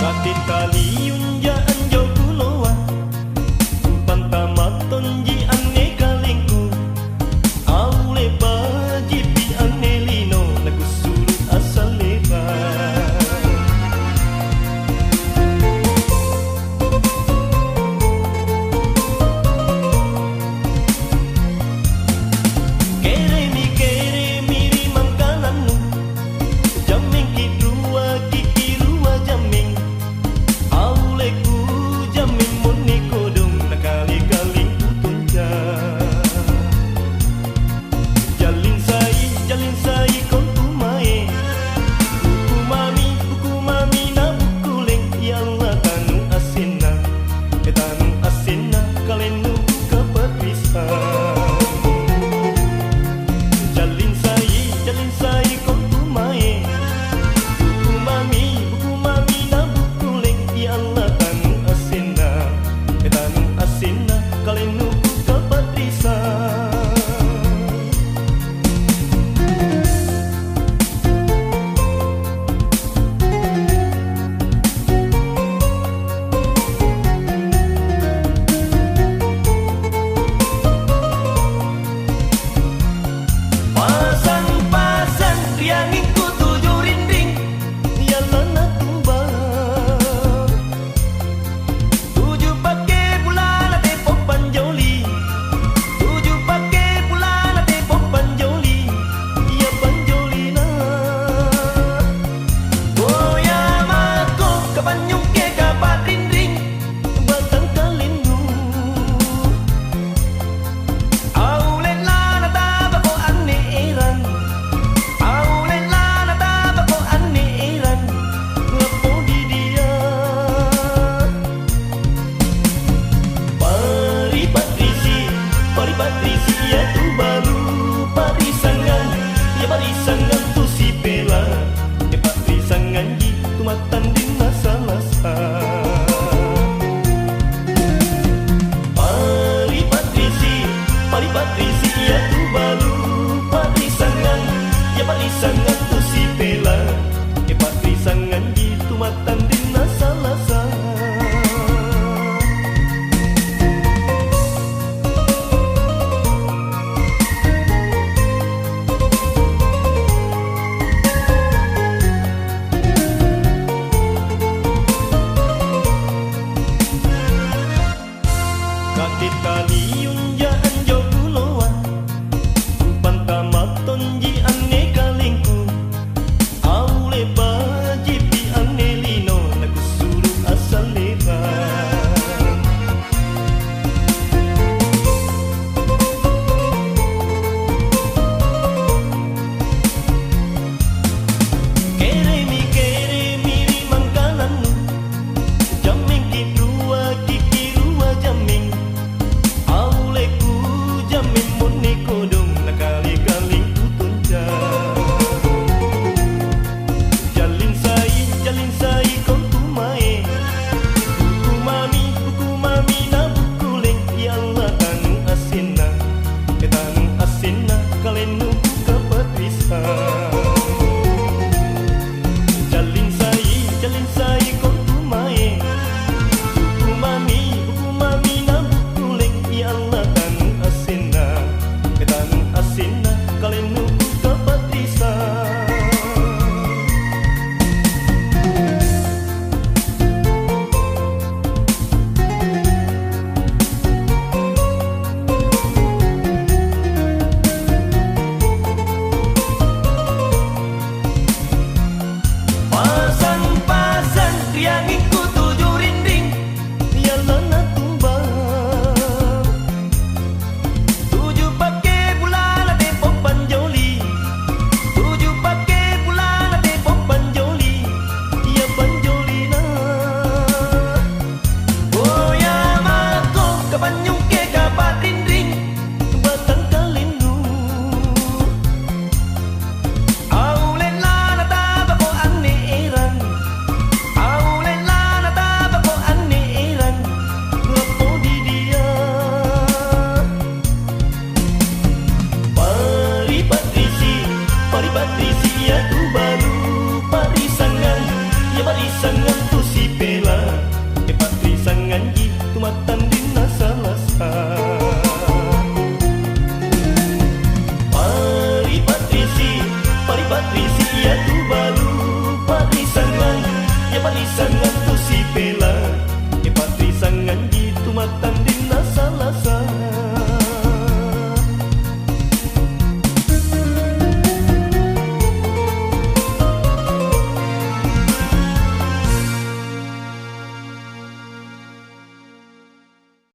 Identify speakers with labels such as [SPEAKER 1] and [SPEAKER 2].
[SPEAKER 1] Kakek kaliun jaan jauh puloan Pantamaton ji ane kalingku Aule baji pi ane lino Lagu sulut asal lebar Kere mi rimang kananmu Jameng kidrua kikirua jameng Aule ku jameng mone kodong Nakali-kaling putunja Jalin sai kon tumae Buku mami na bukuleng Ya Allah tanung asena tanung asena kalenu kapatisa Jalin sai kon tumae Buku mami na bukuleng Ya Allah tanung asena kalenu kapatisa Pasan riangin ku tujuh rinding Ya lana tumbang Tujuh pakai bulan ate popan joli Tujuh pakai bulan ate popan joli Ya panjoli na Goya mako kapanyong ke kapat rinding Batang kalindu Aulet lana taba ko ane eran Aulet lana taba ko ane eran Lapo di dia Pari patrisi ya tu baru Parisangan tu si pela Parisangan gitu matan di masa-masa Pari patrisi ya tu baru Parisangan tu si pela Parisangan gitu matan di masa-masa Kakek kaliun jaan jauh puloan Pantamaton ji ane kalingku Aule baji pi ane lino parisangan tu si pela, patri sangan gitu matang din nasa lasa.